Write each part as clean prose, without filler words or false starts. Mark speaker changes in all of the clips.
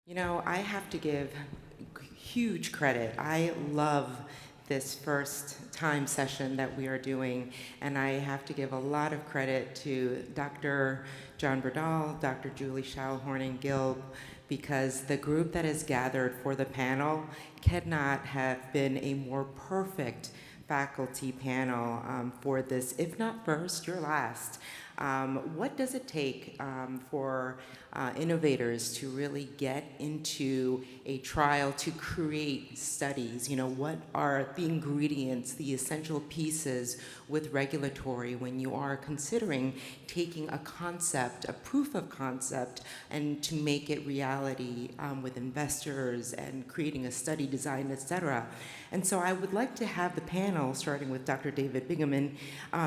Speaker 1: You know, I have to give huge credit. I love this first time session that we are doing, and I have to give a lot of credit to Dr. John Berdal, Dr. Julie Schauhorn, and Gil, because the group that is gathered for the panel cannot have been a more perfect faculty panel for this, if not first, you're last. What does it take for innovators to really get into a trial to create studies? You know, what are the ingredients, the essential pieces with regulatory when you are considering taking a concept, a proof of concept, and to make it reality with investors and creating a study design, et cetera? And so I would like to have the panel, starting with Dr. David Bingaman,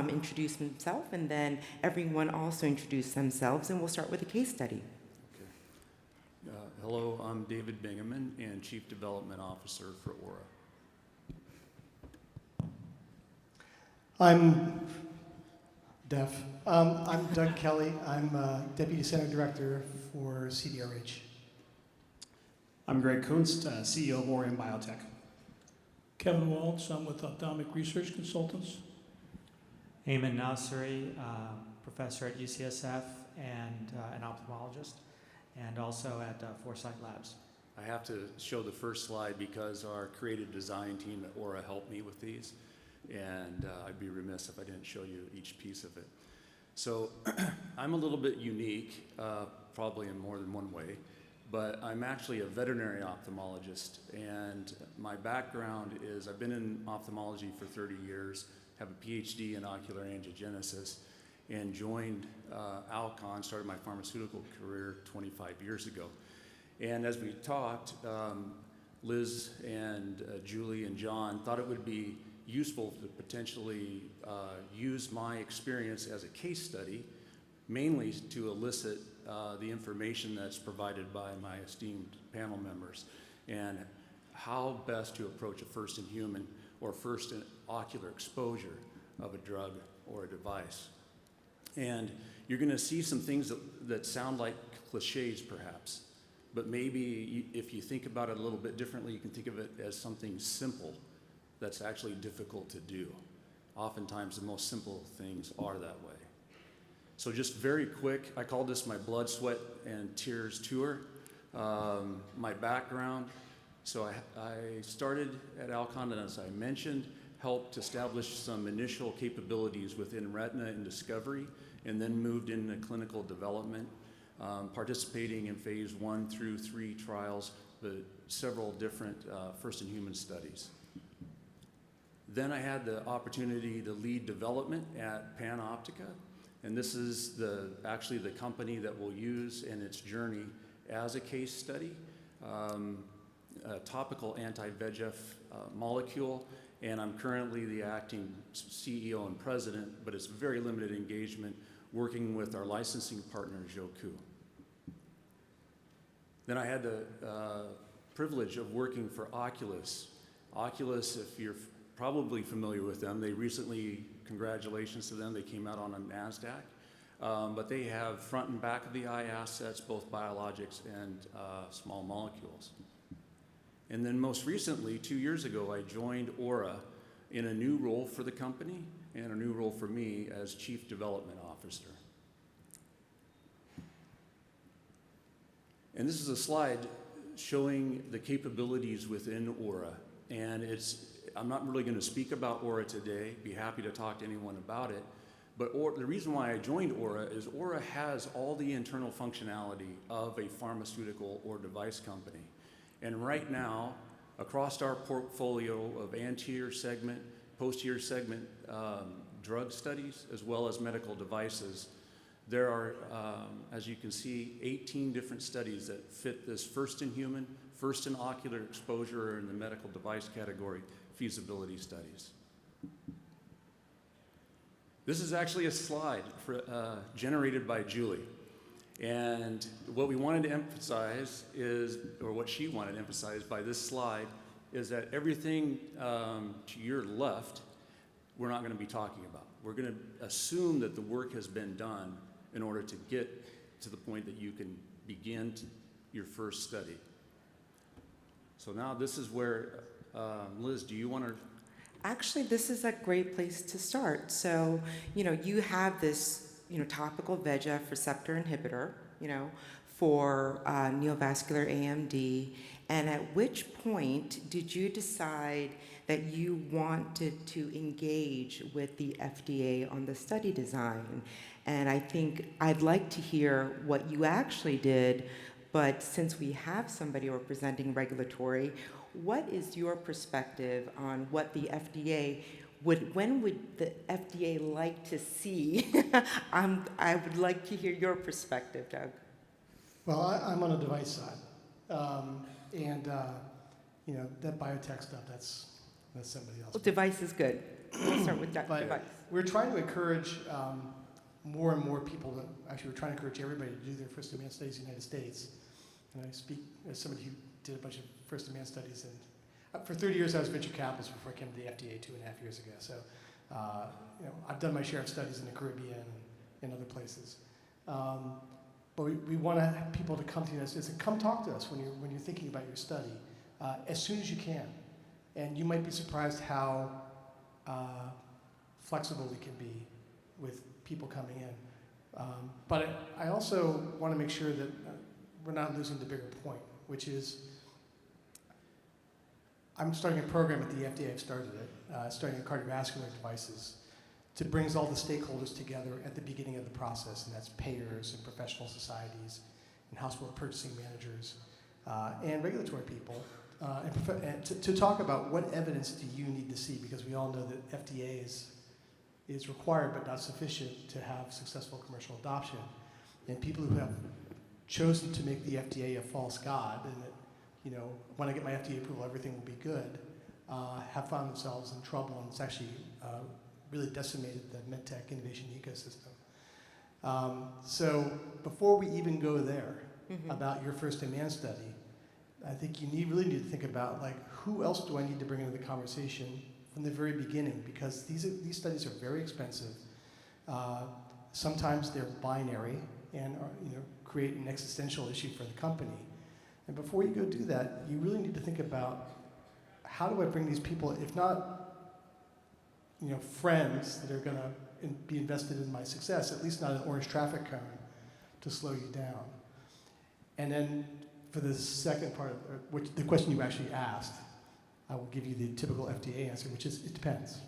Speaker 1: introduce himself, and then everyone also introduce themselves, and we'll start with a case study.
Speaker 2: Okay. Hello, I'm David Bingaman, and Chief Development Officer for Aura.
Speaker 3: I'm deaf. I'm Doug Kelly. I'm Deputy Center Director for CDRH.
Speaker 4: I'm Greg Kunst, CEO of Aurion Biotech.
Speaker 5: Kevin Waltz, I'm with Ophthalmic Research Consultants.
Speaker 6: Ayman Naseri, professor at UCSF and an ophthalmologist, and also at Foresight Labs.
Speaker 2: I have to show the first slide because our creative design team at Aura helped me with these, and I'd be remiss if I didn't show you each piece of it. So I'm a little bit unique, probably in more than one way, but I'm actually a veterinary ophthalmologist, and my background is I've been in ophthalmology for 30 years, have a PhD in ocular angiogenesis, and joined Alcon, started my pharmaceutical career 25 years ago. And as we talked, Liz and Julie and John thought it would be useful to potentially use my experience as a case study, mainly to elicit the information that's provided by my esteemed panel members and how best to approach a first-in-human or first-in-ocular exposure of a drug or a device. And you're going to see some things that sound like cliches, perhaps, but maybe if you think about it a little bit differently, you can think of it as something simple that's actually difficult to do. Oftentimes, the most simple things are that way. So just very quick, I call this my blood, sweat, and tears tour. My background, so I started at Alcon, and as I mentioned, helped establish some initial capabilities within retina and discovery, and then moved into clinical development, participating in phase 1 through 3 trials, but several different first-in-human studies. Then I had the opportunity to lead development at Panoptica, and this is actually the company that we'll use in its journey as a case study, a topical anti-VEGF molecule, and I'm currently the acting CEO and president, but it's very limited engagement working with our licensing partner, Zhouku. Then I had the privilege of working for Oculus. Oculus, if you're probably familiar with them, they recently, congratulations to them, they came out on a NASDAQ, but they have front and back of the eye assets, both biologics and small molecules. And then most recently, 2 years ago, I joined Aura in a new role for the company and a new role for me as Chief Development Officer. And this is a slide showing the capabilities within Aura. And I'm not really going to speak about Aura today, be happy to talk to anyone about it. But the reason why I joined Aura is Aura has all the internal functionality of a pharmaceutical or device company. And right now, across our portfolio of anterior segment, posterior segment drug studies, as well as medical devices, there are, as you can see, 18 different studies that fit this first-in-human, first-in-ocular exposure, or in the medical device category, feasibility studies. This is actually a slide generated by Julie. And what we wanted to emphasize is, or what she wanted to emphasize by this slide, is that everything to your left, we're not going to be talking about. We're going to assume that the work has been done in order to get to the point that you can begin your first study. So now this is where, Liz, do you want to?
Speaker 1: Actually, this is a great place to start. So, you have this, topical VEGF receptor inhibitor, for neovascular AMD. And at which point did you decide that you wanted to engage with the FDA on the study design? And I think I'd like to hear what you actually did, but since we have somebody representing regulatory, what is your perspective on what the FDA when would the FDA like to see? I would like to hear your perspective, Doug.
Speaker 3: Well, I'm on the device side. That biotech stuff, that's somebody else.
Speaker 1: Well, device is good. We'll start with
Speaker 3: But
Speaker 1: device.
Speaker 3: we're trying to encourage more and more people we're trying to encourage everybody to do their first-in-man studies in the United States. And I speak as somebody who did a bunch of first-in-man studies. And for 30 years, I was venture capitalist before I came to the FDA 2.5 years ago. So, I've done my share of studies in the Caribbean and in other places. But we want to have people to come to the United States and come talk to us when you're thinking about your study as soon as you can. And you might be surprised how flexible we can be with people coming in. But I also want to make sure that we're not losing the bigger point, which is I'm starting a program at the FDA. I've started it, starting in cardiovascular devices, to bring all the stakeholders together at the beginning of the process, and that's payers and professional societies and hospital purchasing managers and regulatory people, and to talk about what evidence do you need to see, because we all know that FDA is required but not sufficient to have successful commercial adoption. And people who have chosen to make the FDA a false god, and that, when I get my FDA approval, everything will be good, have found themselves in trouble, and it's actually really decimated the medtech innovation ecosystem. So before we even go there about your first-in-man study, I think you really need to think about, who else do I need to bring into the conversation from the very beginning, because these studies are very expensive. Sometimes they're binary and create an existential issue for the company. And before you go do that, you really need to think about, how do I bring these people, if not friends that are going to be invested in my success, at least not an orange traffic cone to slow you down. And then for the second part, which the question you actually asked, I will give you the typical FDA answer, which is, it depends.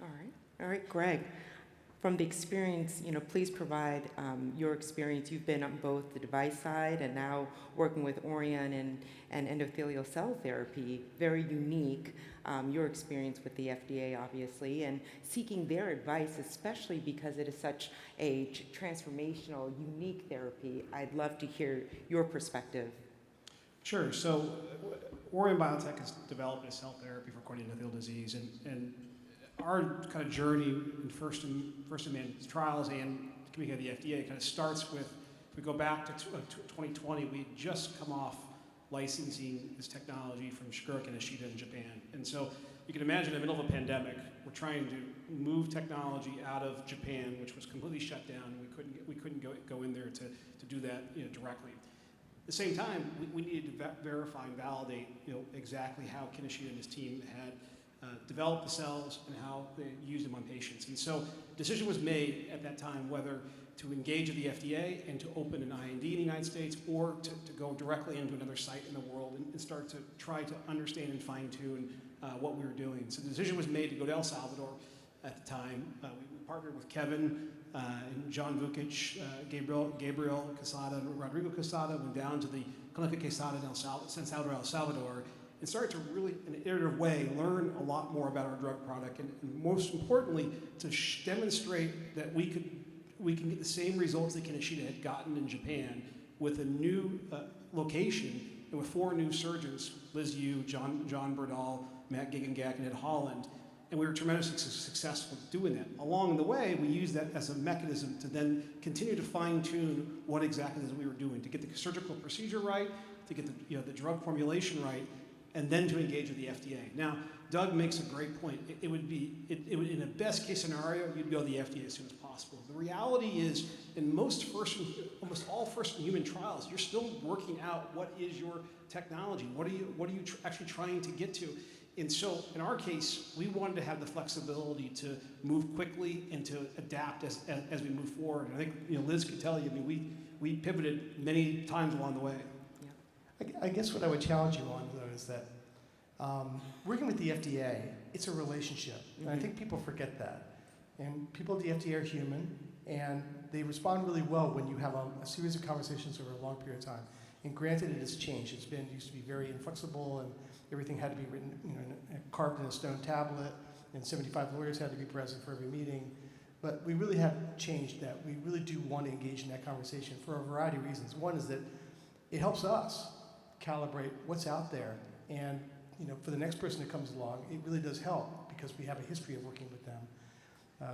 Speaker 1: All right, Greg. From the experience, please provide your experience. You've been on both the device side and now working with Aurion and endothelial cell therapy. Very unique, your experience with the FDA, obviously, and seeking their advice, especially because it is such a transformational, unique therapy. I'd love to hear your perspective.
Speaker 4: Sure. So Aurion Biotech has developed a cell therapy for corneal endothelial disease, and our kind of journey in first-in-man trials and communicating with the FDA kind of starts with, if we go back to 2020, we had just come off licensing this technology from Shiguro Kaneshita in Japan. And so you can imagine in the middle of a pandemic, we're trying to move technology out of Japan, which was completely shut down, and we couldn't go in there to do that directly. At the same time, we needed to verify and validate exactly how Kaneshita and his team had developed the cells and how they used them on patients. And so a decision was made at that time whether to engage with the FDA and to open an IND in the United States, or to go directly into another site in the world and start to try to understand and fine-tune what we were doing. So the decision was made to go to El Salvador at the time. We partnered with Kevin and John Vukic, Gabriel Quesada, and Rodrigo Quesada, went down to the Clínica Quesada in San Salvador, El Salvador, and started to really, in an iterative way, learn a lot more about our drug product, and most importantly, to demonstrate that we can get the same results that Kaneshita had gotten in Japan with a new location and with 4 new surgeons, Liz Yu, John Berdal, Matt Gigengak, and Ed Holland. And we were tremendously successful doing that. Along the way, we used that as a mechanism to then continue to fine-tune what exactly it is we were doing, to get the surgical procedure right, to get the drug formulation right, and then to engage with the FDA. Now, Doug makes a great point. It would, in a best case scenario, you'd go to the FDA as soon as possible. The reality is, in almost all first-in-human trials, you're still working out what is your technology. What are you actually trying to get to? And so, in our case, we wanted to have the flexibility to move quickly and to adapt as we move forward. And I think Liz could tell you. I mean, we pivoted many times along the way.
Speaker 3: I guess what I would challenge you on, though, is that working with the FDA, it's a relationship. And I think people forget that. And people at the FDA are human, and they respond really well when you have a series of conversations over a long period of time. And granted, it has changed. It used to be very inflexible, and everything had to be written, carved in a stone tablet, and 75 lawyers had to be present for every meeting. But we really have changed that. We really do want to engage in that conversation for a variety of reasons. One is that it helps us calibrate what's out there, and for the next person that comes along, it really does help because we have a history of working with them.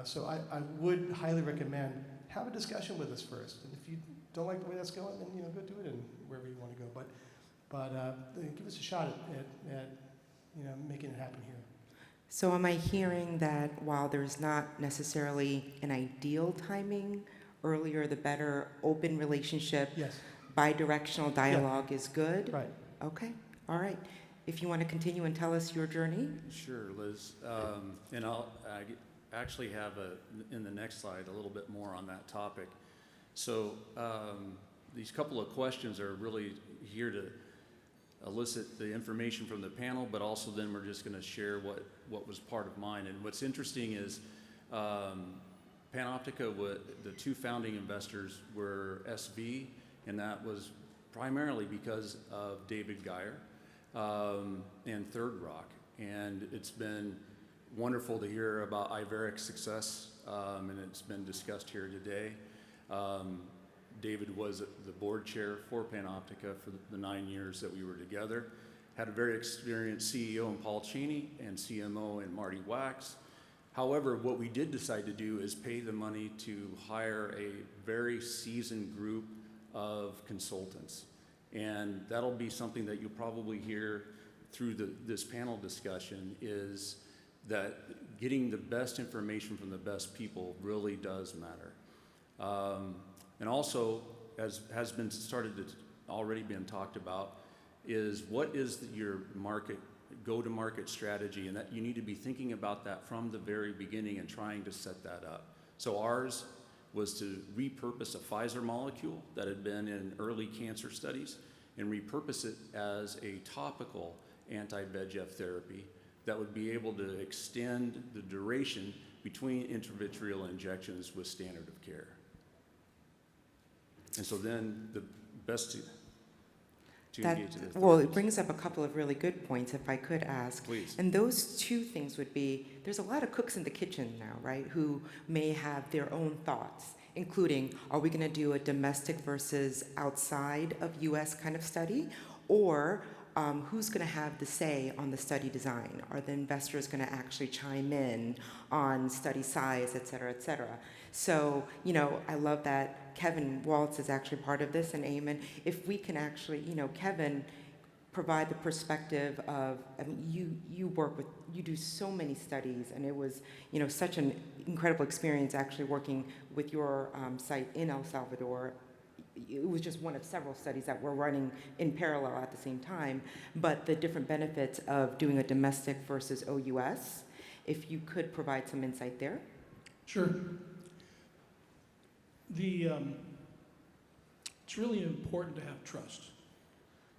Speaker 3: So I would highly recommend have a discussion with us first, and if you don't like the way that's going, then go do it in wherever you want to go. But give us a shot at making it happen here.
Speaker 1: So am I hearing that while there's not necessarily an ideal timing, earlier the better, open relationship,
Speaker 3: Yes.
Speaker 1: Bi-directional dialogue is good?
Speaker 3: Right.
Speaker 1: Okay, all right. If you want to continue and tell us your journey.
Speaker 2: Sure, Liz. And I actually have in the next slide a little bit more on that topic. So these couple of questions are really here to elicit the information from the panel, but also then we're just going to share what was part of mine. And what's interesting is Panoptica, the two founding investors were SV, and that was primarily because of David Geyer and Third Rock. And it's been wonderful to hear about Iveric's success, and it's been discussed here today. David was the board chair for Panoptica for the 9 years that we were together. Had a very experienced CEO in Paul Cheney and CMO in Marty Wax. However, what we did decide to do is pay the money to hire a very seasoned group of consultants. And that'll be something that you'll probably hear through this panel discussion, is that getting the best information from the best people really does matter. And also, as has been already been talked about, is what is your go-to-market strategy, and that you need to be thinking about that from the very beginning and trying to set that up. So ours was to repurpose a Pfizer molecule that had been in early cancer studies and repurpose it as a topical anti-VEGF therapy that would be able to extend the duration between intravitreal injections with standard of care. And so then the best to engage with.
Speaker 1: Well, it brings up a couple of really good points, if I could ask.
Speaker 2: Please.
Speaker 1: And those two things would be, there's a lot of cooks in the kitchen now, right, who may have their own thoughts, including, are we going to do a domestic versus outside of U.S. kind of study? Or who's going to have the say on the study design? Are the investors going to actually chime in on study size, et cetera, et cetera? So, I love that Kevin Waltz is actually part of this, and Ayman. If we can actually, Kevin, provide the perspective of, you do so many studies, and it was, such an incredible experience actually working with your site in El Salvador. It was just one of several studies that were running in parallel at the same time, but the different benefits of doing a domestic versus OUS, if you could provide some insight there.
Speaker 5: Sure. It's really important to have trust.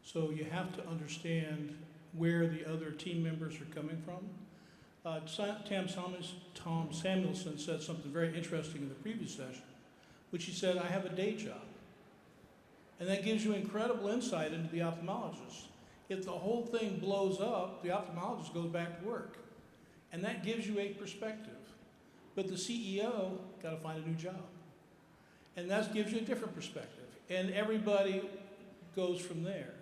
Speaker 5: So you have to understand where the other team members are coming from. Tom Samuelson said something very interesting in the previous session, which he said, I have a day job. And that gives you incredible insight into the ophthalmologist. If the whole thing blows up, the ophthalmologist goes back to work. And that gives you a perspective. But the CEO got to find a new job. And that gives you a different perspective. And everybody goes from there.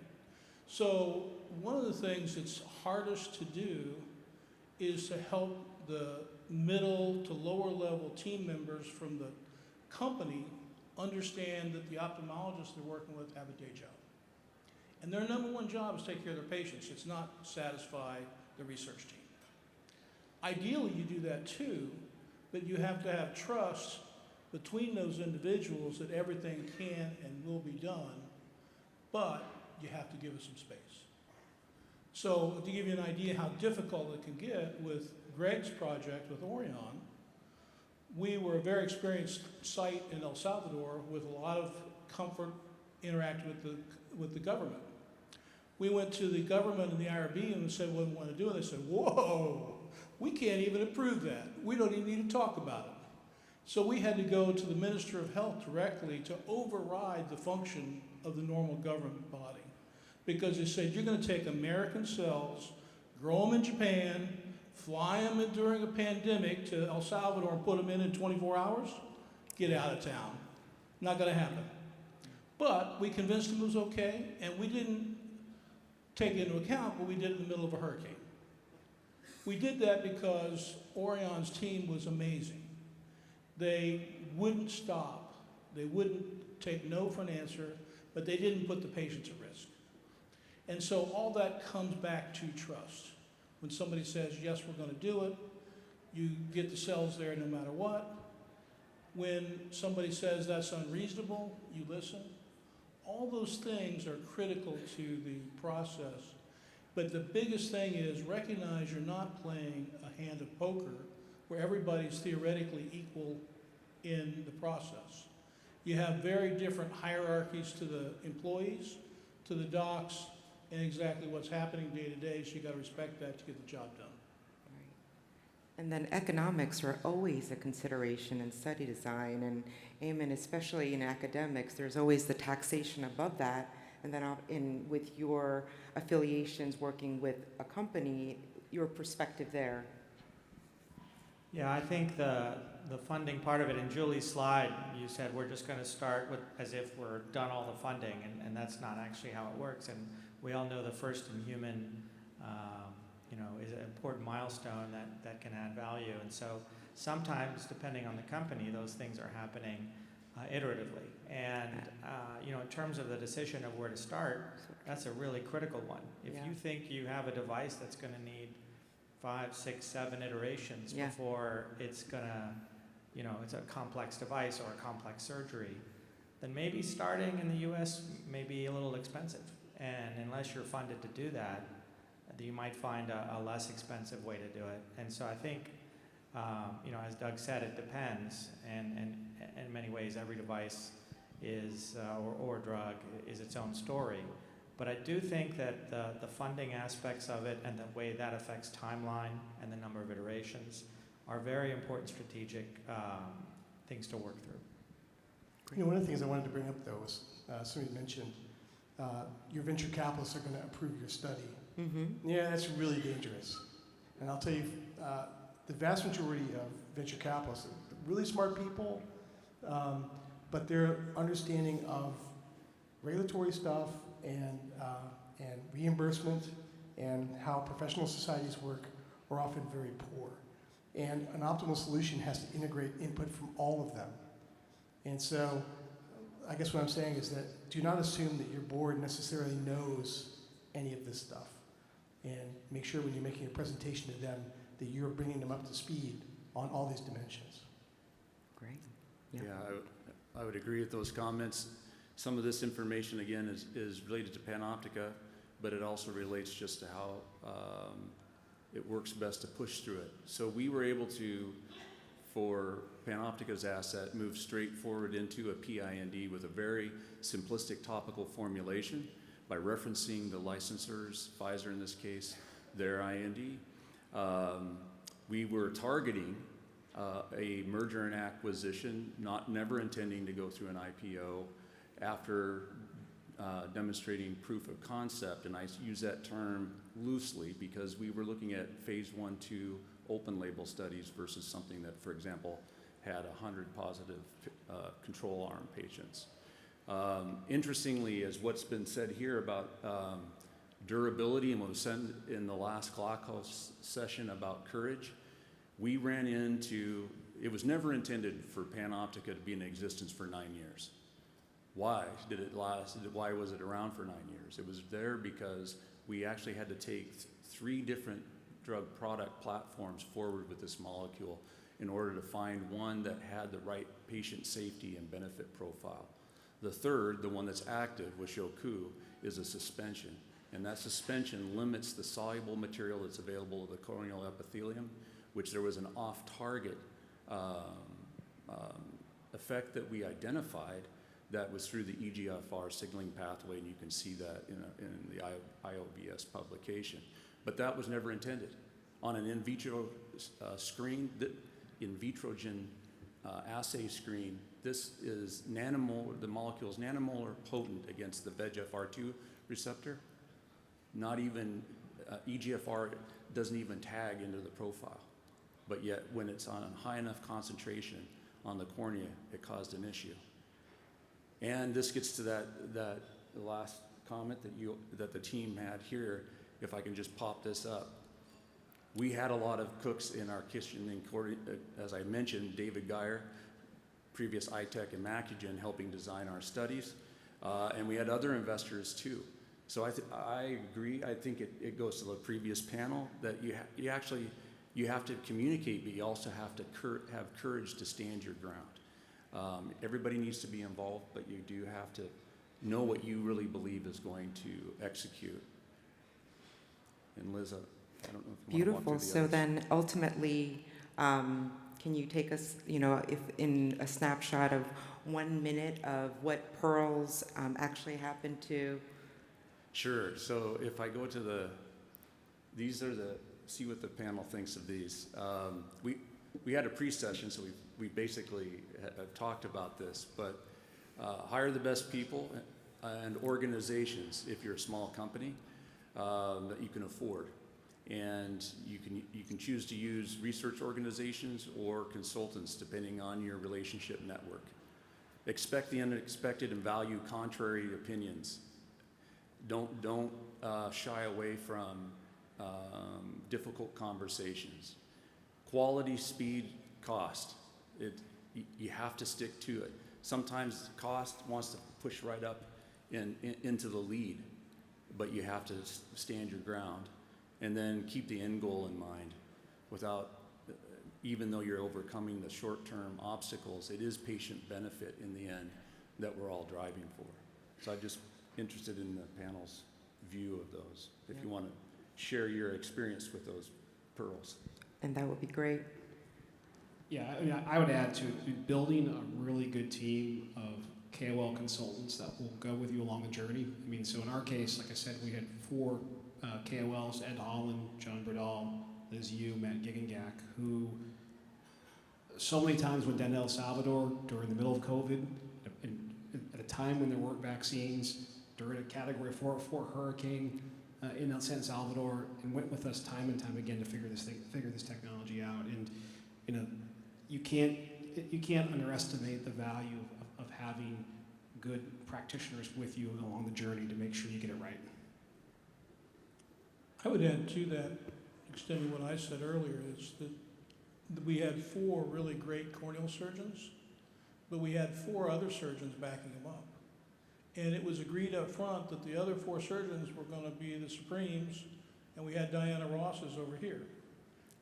Speaker 5: So one of the things that's hardest to do is to help the middle to lower level team members from the company understand that the ophthalmologists they're working with have a day job. And their number one job is take care of their patients. It's not satisfy the research team. Ideally, you do that too, but you have to have trust between those individuals that everything can and will be done, but you have to give it some space. So to give you an idea how difficult it can get with Greg's project with Aurion, we were a very experienced site in El Salvador with a lot of comfort interacting with the government. We went to the government and the IRB and said what we want to do, and they said, whoa, we can't even approve that. We don't even need to talk about it. So we had to go to the Minister of Health directly to override the function of the normal government body. Because they said, you're going to take American cells, grow them in Japan, fly them in during a pandemic to El Salvador and put them in 24 hours? Get out of town. Not going to happen. But we convinced them it was okay, and we didn't take it into account, but we did it in the middle of a hurricane. We did that because Aurion's team was amazing. They wouldn't stop. They wouldn't take no for an answer, but they didn't put the patients at risk. And so all that comes back to trust. When somebody says, yes, we're going to do it, you get the cells there no matter what. When somebody says that's unreasonable, you listen. All those things are critical to the process. But the biggest thing is recognize you're not playing a hand of poker where everybody's theoretically equal in the process. You have very different hierarchies to the employees, to the docs, and exactly what's happening day to day, so you got to respect that to get the job done.
Speaker 1: Right. And then economics are always a consideration in study design, and Ayman, especially in academics, there's always the taxation above that, and then with your affiliations working with a company, your perspective there.
Speaker 6: Yeah, I think the funding part of it, in Julie's slide, you said we're just going to start with as if we're done all the funding, and that's not actually how it works. And we all know the first in human, is an important milestone that can add value. And so sometimes, depending on the company, those things are happening iteratively. And, in terms of the decision of where to start, that's a really critical one. If you think you have a device that's going to need 5, 6, 7 iterations before it's going to, it's a complex device or a complex surgery, then maybe starting in the U.S. may be a little expensive. And unless you're funded to do that, you might find a less expensive way to do it. And so I think, as Doug said, it depends. And in many ways, every device is, or drug is its own story. But I do think that the funding aspects of it and the way that affects timeline and the number of iterations are very important strategic things to work through.
Speaker 3: One of the things I wanted to bring up, though, was somebody mentioned your venture capitalists are going to approve your study. Mm-hmm. Yeah, that's really dangerous. And I'll tell you, the vast majority of venture capitalists are really smart people, but their understanding of regulatory stuff and reimbursement and how professional societies work are often very poor. And an optimal solution has to integrate input from all of them. And so I guess what I'm saying is that do not assume that your board necessarily knows any of this stuff. And make sure when you're making a presentation to them that you're bringing them up to speed on all these dimensions.
Speaker 1: Great.
Speaker 2: Yeah, I would agree with those comments. Some of this information, again, is related to Panoptica, but it also relates just to how it works best to push through it. So we were able to, for Panoptica's asset, move straight forward into a PIND with a very simplistic topical formulation by referencing the licensors, Pfizer in this case, their IND. We were targeting a merger and acquisition, never intending to go through an IPO after demonstrating proof of concept, and I use that term loosely because we were looking at phase 1, 2 open label studies versus something that, for example, had 100 positive control arm patients. Interestingly, as what's been said here about durability and what was said in the last Glockhouse session about courage, we ran into, it was never intended for Panoptica to be in existence for 9 years. Why did it last? Why was it around for 9 years? It was there because we actually had to take 3 different drug product platforms forward with this molecule in order to find one that had the right patient safety and benefit profile. The third, the one that's active with Shoku, is a suspension. And that suspension limits the soluble material that's available to the corneal epithelium, which there was an off-target effect that we identified that was through the EGFR signaling pathway, and you can see that in the IOBS publication. But that was never intended. On an in vitro screen, in vitrogen assay screen, this is nanomolar, the molecule is nanomolar potent against the VEGFR2 receptor. Not even, EGFR doesn't even tag into the profile. But yet, when it's on a high enough concentration on the cornea, it caused an issue. And this gets to the last comment that the team had here. If I can just pop this up. We had a lot of cooks in our kitchen, as I mentioned, David Geyer, previous Eyetech and Macugen, helping design our studies. And we had other investors too. So I agree. I think it goes to the previous panel that you have to communicate, but you also have to have courage to stand your ground. Everybody needs to be involved, but you do have to know what you really believe is going to execute. And Liz, I don't know if you want to walk through
Speaker 1: Beautiful.
Speaker 2: the
Speaker 1: So
Speaker 2: others.
Speaker 1: then ultimately, can you take us, if in a snapshot of 1 minute of what pearls actually happened to?
Speaker 2: Sure. So if I go to these are see what the panel thinks of these. We had a pre-session, so we basically have talked about this, but hire the best people and organizations if you're a small company that you can afford. And you can choose to use research organizations or consultants depending on your relationship network. Expect the unexpected and value contrary opinions. Don't shy away from difficult conversations. Quality, speed, cost. You have to stick to it. Sometimes cost wants to push right up into the lead, but you have to stand your ground. And then keep the end goal in mind even though you're overcoming the short-term obstacles, it is patient benefit in the end that we're all driving for. So I'm just interested in the panel's view of those, if you want to share your experience with those pearls.
Speaker 1: And that would be great.
Speaker 4: Yeah, I mean, I would add to building a really good team of KOL consultants that will go with you along the journey. I mean, so in our case, like I said, we had 4 KOLs, Ed Holland, John Bradall, Liz Yu, Matt Gigengak, who so many times went down to El Salvador during the middle of COVID, at a time when there weren't vaccines, during a Category 4 hurricane in San Salvador, and went with us time and time again to figure this technology out. And you can't underestimate the value of having good practitioners with you along the journey to make sure you get it right.
Speaker 5: I would add to that, extending what I said earlier, is that we had 4 really great corneal surgeons, but we had 4 other surgeons backing them up. And it was agreed up front that the other 4 surgeons were going to be the supremes, and we had Diana Ross's over here.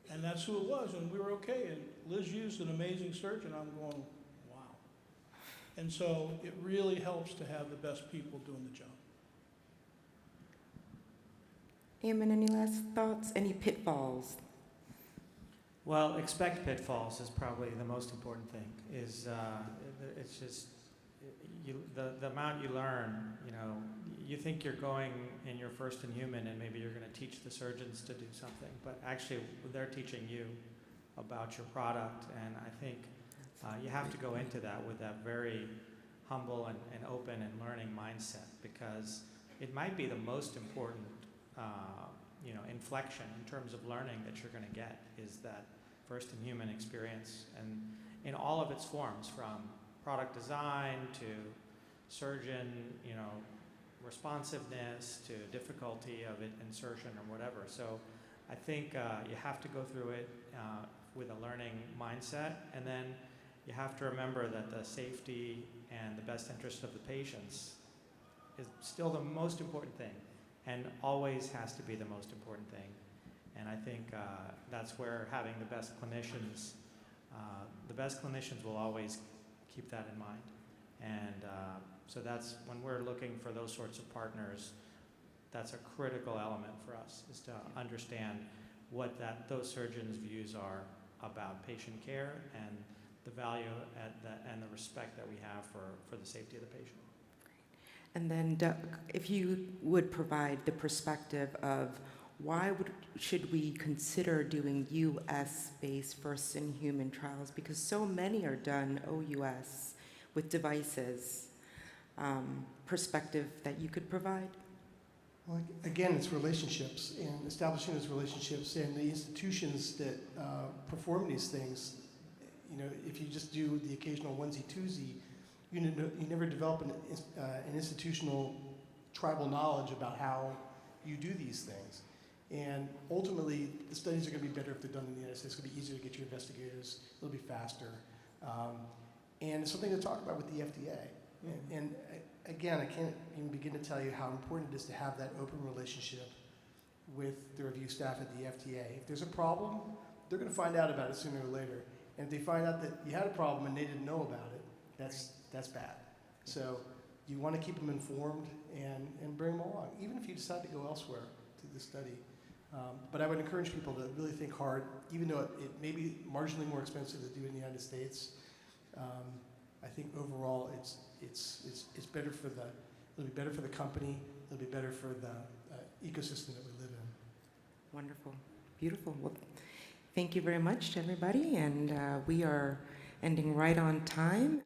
Speaker 5: And that's who it was, and we were okay. And Liz Yu's an amazing surgeon. I'm going, wow. And so it really helps to have the best people doing the job.
Speaker 1: Ayman, any last thoughts? Any pitfalls?
Speaker 6: Well, expect pitfalls is probably the most important thing. It's just the amount you learn. You think you're going and you're first in human, and maybe you're going to teach the surgeons to do something, but actually they're teaching you about your product. And I think you have to go into that with that very humble and open and learning mindset, because it might be the most important inflection in terms of learning that you're going to get, is that first in human experience, and in all of its forms, from product design to surgeon, responsiveness to difficulty of insertion or whatever. So I think you have to go through it with a learning mindset, and then you have to remember that the safety and the best interest of the patients is still the most important thing, and always has to be the most important thing. And I think that's where having the best clinicians will always keep that in mind. And so that's when we're looking for those sorts of partners, that's a critical element for us, is to understand what those surgeons' views are about patient care and the value and the respect that we have for the safety of the patient.
Speaker 1: And then, Doug, if you would provide the perspective of why should we consider doing US-based first-in-human trials? Because so many are done OUS with devices. Perspective that you could provide?
Speaker 3: Well, again, it's relationships, and establishing those relationships, and the institutions that perform these things. You know, if you just do the occasional onesie-twosie, you never develop an institutional tribal knowledge about how you do these things. And ultimately, the studies are going to be better if they're done in the United States. It's going to be easier to get your investigators. It'll be faster. And it's something to talk about with the FDA. And again, I can't even begin to tell you how important it is to have that open relationship with the review staff at the FDA. If there's a problem, they're going to find out about it sooner or later. And if they find out that you had a problem and they didn't know about it, that's bad. So you want to keep them informed and bring them along, even if you decide to go elsewhere to the study. But I would encourage people to really think hard, even though it may be marginally more expensive to do in the United States. I think overall it's better for it'll be better for the company, it'll be better for the ecosystem that we live in.
Speaker 1: Wonderful, beautiful. Well, thank you very much to everybody, and we are ending right on time.